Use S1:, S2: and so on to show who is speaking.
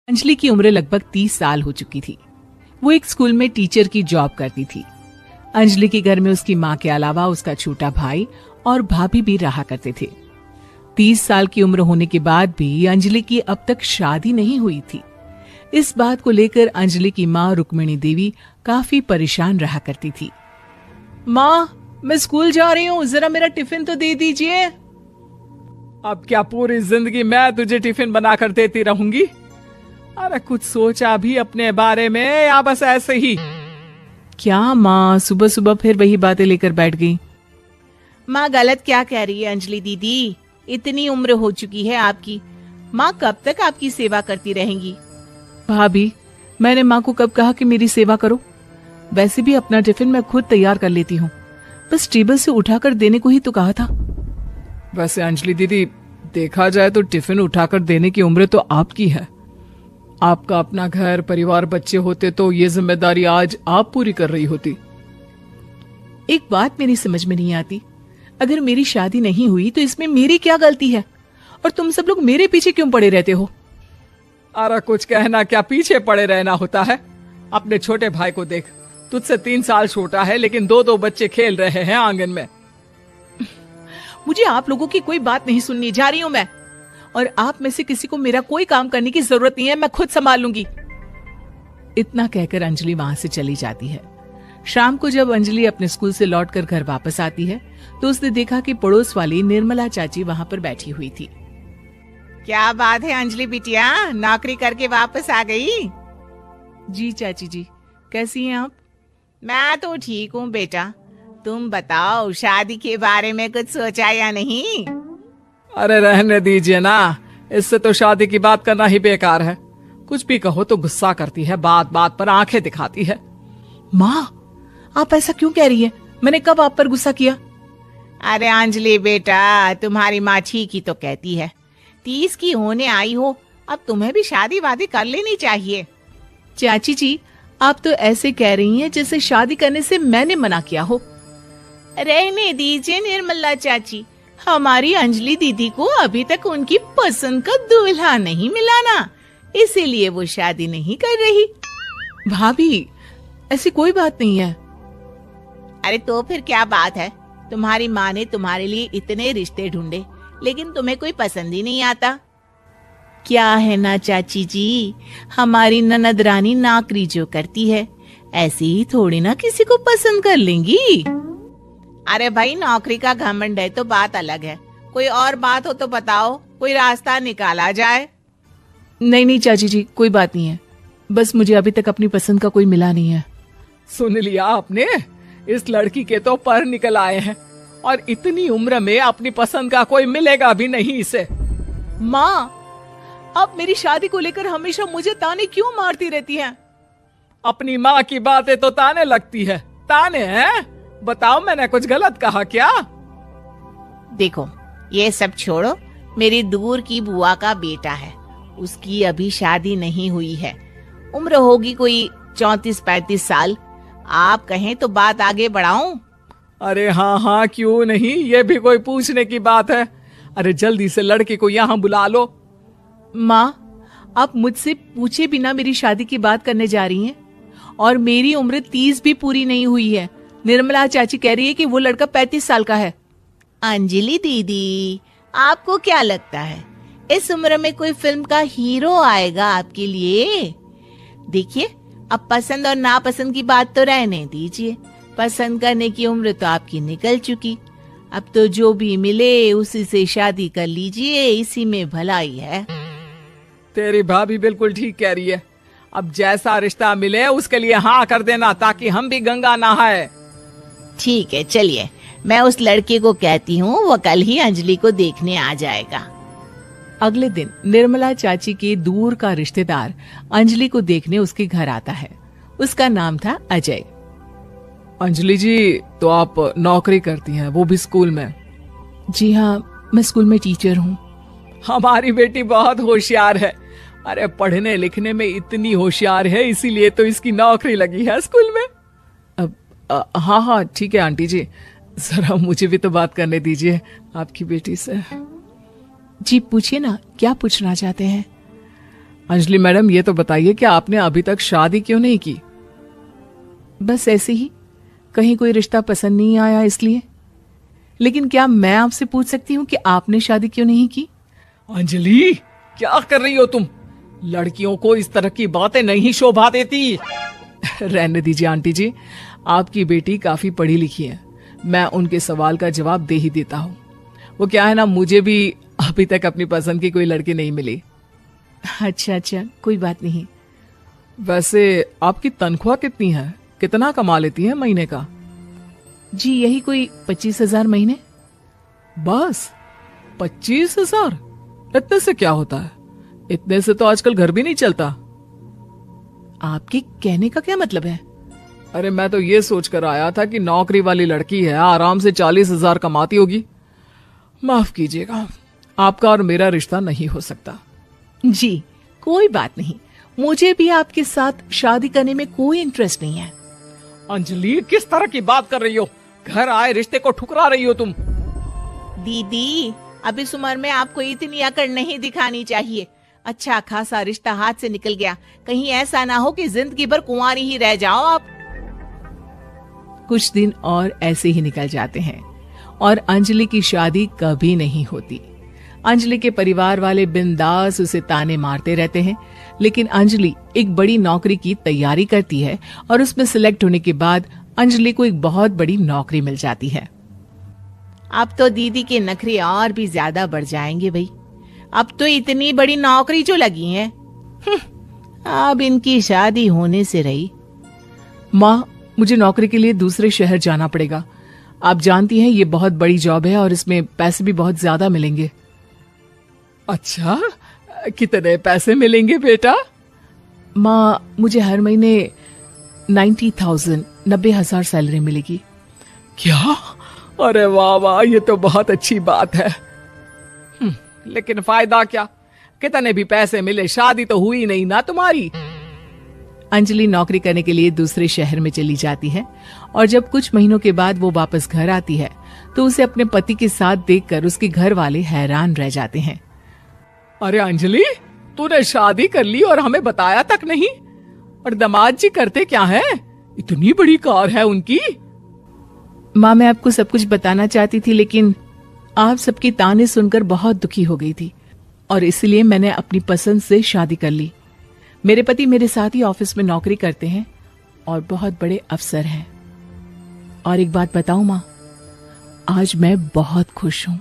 S1: अंजलि की उम्र लगभग 30 साल हो चुकी थी। वो एक स्कूल में टीचर की जॉब करती थी। अंजलि के घर में उसकी माँ के अलावा उसका छोटा भाई और भाभी भी रहा करते थे। 30 साल की उम्र होने के बाद भी अंजलि की अब तक शादी नहीं हुई थी। इस बात को लेकर अंजलि की माँ रुक्मिणी देवी काफी परेशान रहा करती थी। माँ, मैं स्कूल जा रही हूँ, जरा मेरा टिफिन तो दे दीजिए।
S2: अब क्या पूरी जिंदगी मैं तुझे टिफिन बनाकर देती रहूंगी? अरे कुछ सोचा भी अपने बारे में या बस ऐसे ही?
S1: क्या माँ, सुबह सुबह फिर वही बातें लेकर बैठ गई।
S3: माँ गलत क्या कह रही है अंजलि दीदी? इतनी उम्र हो चुकी है आपकी, माँ कब तक आपकी सेवा करती रहेंगी?
S1: भाभी, मैंने माँ को कब कहा कि मेरी सेवा करो? वैसे भी अपना टिफिन मैं खुद तैयार कर लेती हूँ, बस टेबल से उठाकर देने को ही तो कहा था।
S2: वैसे अंजलि दीदी, देखा जाए तो टिफिन उठाकर देने की उम्र तो आपकी है। आपका अपना घर परिवार बच्चे होते तो ये जिम्मेदारी आज आप पूरी कर रही होती।
S1: एक बात मेरी समझ में नहीं आती, अगर मेरी शादी नहीं हुई तो इसमें मेरी क्या गलती है? और तुम सब लोग मेरे पीछे क्यों पड़े रहते हो?
S2: अरे कुछ कहना क्या पीछे पड़े रहना होता है? अपने छोटे भाई को देख, तुझसे 3 साल छोटा है लेकिन 2-2 बच्चे खेल रहे हैं आंगन में।
S1: मुझे आप लोगों की कोई बात नहीं सुननी, जा रही हूं मैं। और आप में से किसी को मेरा कोई काम करने की जरूरत नहीं है, मैं खुद संभाल लूंगी। इतना कहकर अंजलि वहां से चली जाती है। शाम को जब अंजलि अपने स्कूल से लौटकर घर वापस आती है तो उसने देखा कि पड़ोस वाली निर्मला चाची वहां पर बैठी हुई थी।
S3: क्या बात है अंजलि बिटिया, नौकरी करके वापस आ गई?
S1: जी चाची जी, कैसी हैं आप?
S3: मैं तो ठीक हूँ बेटा, तुम बताओ शादी के बारे में कुछ सोचा या नहीं?
S2: अरे रहने दीजिए ना, इससे तो शादी की बात करना ही बेकार है। कुछ भी कहो तो गुस्सा करती है, बात बात पर आंखें दिखाती है।
S1: माँ, आप ऐसा क्यों कह रही हैं? मैंने कब आप पर गुस्सा किया?
S3: अरे अंजलि बेटा, तुम्हारी माँ ठीक ही तो कहती है। 30 की होने आई हो, अब तुम्हें भी शादी वादी कर लेनी चाहिए।
S1: चाची जी, आप तो ऐसे कह रही हैं जैसे शादी करने से मैंने मना किया हो।
S3: रहने दीजिए निर्मला चाची, हमारी अंजलि दीदी को अभी तक उनकी पसंद का दूल्हा नहीं मिला ना, इसीलिए वो शादी नहीं कर रही।
S1: भाभी, ऐसी कोई बात नहीं है।
S3: अरे तो फिर क्या बात है? तुम्हारी माँ ने तुम्हारे लिए इतने रिश्ते ढूंढे लेकिन तुम्हें कोई पसंद ही नहीं आता। क्या है ना चाची जी, हमारी ननद रानी नौकरी जो करती है ऐसे ही थोड़ी ना किसी को पसंद कर लेंगी। अरे भाई, नौकरी का घमंड है तो बात अलग है, कोई और बात हो तो बताओ, कोई रास्ता निकाला जाए।
S1: नहीं चाची जी, कोई बात नहीं है, बस मुझे अभी तक अपनी पसंद का कोई मिला नहीं है।
S2: सुन लिया आपने, इस लड़की के तो पर निकल आए हैं और इतनी उम्र में अपनी पसंद का कोई मिलेगा भी नहीं इसे।
S1: माँ, आप मेरी शादी को लेकर हमेशा मुझे ताने क्यों मारती रहती हैं?
S2: अपनी माँ की बातें तो ताने लगती है। ताने हैं? बताओ, मैंने कुछ गलत कहा क्या?
S3: देखो, ये सब छोड़ो, मेरी दूर की बुआ का बेटा है, उसकी अभी शादी नहीं हुई है, उम्र होगी कोई 34-35 साल। आप कहें तो बात आगे बढ़ाऊं?
S2: अरे हाँ हाँ, क्यों नहीं, ये भी कोई पूछने की बात है। अरे जल्दी से लड़के को यहाँ बुला लो।
S1: माँ, आप मुझसे पूछे बिना मेरी शादी की बात करने जा रही हैं, और मेरी उम्र 30 भी पूरी नहीं हुई है। निर्मला चाची कह रही है कि वो लड़का 35 साल का है।
S3: अंजलि दीदी, आपको क्या लगता है इस उम्र में कोई फिल्म का हीरो आएगा आपके लिए? देखिए, अब पसंद और नापसंद की बात तो रहने दीजिए, पसंद करने की उम्र तो आपकी निकल चुकी। अब तो जो भी मिले उसी से शादी कर लीजिए, इसी में भलाई है।
S2: तेरी भाभी बिल्कुल ठीक कह रही है। अब जैसा रिश्ता मिले उसके लिए हाँ कर देना, ताकि हम भी गंगा नहाए।
S3: ठीक है, चलिए मैं उस लड़के को कहती हूँ, वो कल ही अंजलि को देखने आ जाएगा।
S1: अगले दिन निर्मला चाची के दूर का रिश्तेदार अंजलि को देखने उसके घर आता है। उसका नाम था अजय।
S2: अंजलि जी, तो आप नौकरी करती हैं, वो भी स्कूल में?
S1: जी हाँ, मैं स्कूल में टीचर हूँ।
S2: हमारी बेटी बहुत होशियार है। अरे पढ़ने लिखने में इतनी होशियार है, इसीलिए तो इसकी नौकरी लगी है स्कूल में।
S1: हाँ हाँ ठीक है आंटी जी, जरा मुझे भी तो बात करने दीजिए आपकी बेटी से। जी पूछिए ना, क्या पूछना चाहते हैं?
S2: अंजलि मैडम, ये तो बताइए कि आपने अभी तक शादी क्यों नहीं की?
S1: बस ऐसे ही, कहीं कोई रिश्ता पसंद नहीं आया इसलिए। लेकिन क्या मैं आपसे पूछ सकती हूँ कि आपने शादी क्यों नहीं की?
S2: अंजलि, क्या कर रही हो तुम? लड़कियों को इस तरह की बातें नहीं शोभा देती। रहने दीजिए आंटी जी, आपकी बेटी काफी पढ़ी लिखी है, मैं उनके सवाल का जवाब दे ही देता हूँ। वो क्या है ना, मुझे भी अभी तक अपनी पसंद की कोई लड़की नहीं मिली।
S1: अच्छा अच्छा, कोई बात नहीं।
S2: वैसे आपकी तनख्वाह कितनी है? कितना कमा लेती है महीने का?
S1: जी यही कोई 25,000 महीने।
S2: बस 25,000? इतने से क्या होता है? इतने से तो आजकल घर भी नहीं चलता।
S1: आपके कहने का क्या मतलब है?
S2: अरे मैं तो ये सोचकर आया था कि नौकरी वाली लड़की है, आराम से 40,000 कमाती होगी। माफ कीजिएगा, आपका और मेरा रिश्ता नहीं हो सकता।
S1: जी कोई बात नहीं, मुझे भी आपके साथ शादी करने में कोई इंटरेस्ट नहीं है।
S2: अंजलि, किस तरह की बात कर रही हो? घर आए रिश्ते को ठुकरा रही हो तुम।
S3: दीदी, अब इस उम्र में आपको इतनी अकड़ नहीं दिखानी चाहिए। अच्छा खासा रिश्ता हाथ से निकल गया, कहीं ऐसा ना हो कि जिंदगी भर कुंवारी ही रह जाओ आप।
S1: कुछ दिन और ऐसे ही निकल जाते हैं और अंजलि की शादी कभी नहीं होती। अंजलि के परिवार वाले बिंदास उसे ताने मारते रहते हैं, लेकिन अंजलि एक बड़ी नौकरी की तैयारी करती है और उसमें सिलेक्ट होने के बाद अंजलि को एक बहुत बड़ी नौकरी मिल जाती है।
S3: अब तो दीदी के नखरे और भी ज्यादा बढ़ जाएंगे भाई। अब तो इतनी बड़ी नौकरी जो लगी है, अब इनकी शादी होने से रही।
S1: माँ, मुझे नौकरी के लिए दूसरे शहर जाना पड़ेगा। आप जानती हैं ये बहुत बड़ी जॉब है और इसमें पैसे भी बहुत ज्यादा मिलेंगे।
S2: अच्छा, कितने पैसे मिलेंगे बेटा?
S1: माँ, मुझे हर महीने 90,000 सैलरी मिलेगी।
S2: क्या? अरे वाह वाह, ये तो बहुत अच्छी बात है। लेकिन फायदा क्या? कितने भी पैसे मिले, शादी तो हुई नहीं ना तुम्हारी।
S1: अंजलि नौकरी करने के लिए दूसरे शहर में चली जाती है और जब कुछ महीनों के बाद वो वापस घर आती है तो उसे अपने पति के साथ देखकर उसके घर वाले हैरान रह जाते हैं।
S2: अरे अंजलि, तूने शादी कर ली और हमें बताया तक नहीं। और दामाद जी करते क्या है? इतनी बड़ी कार है उनकी।
S1: माँ, मैं आपको सब कुछ बताना चाहती थी, लेकिन आप सबके ताने सुनकर बहुत दुखी हो गई थी और इसलिए मैंने अपनी पसंद से शादी कर ली। मेरे पति मेरे साथ ही ऑफिस में नौकरी करते हैं और बहुत बड़े अफसर हैं। और एक बात बताऊं माँ, आज मैं बहुत खुश हूं।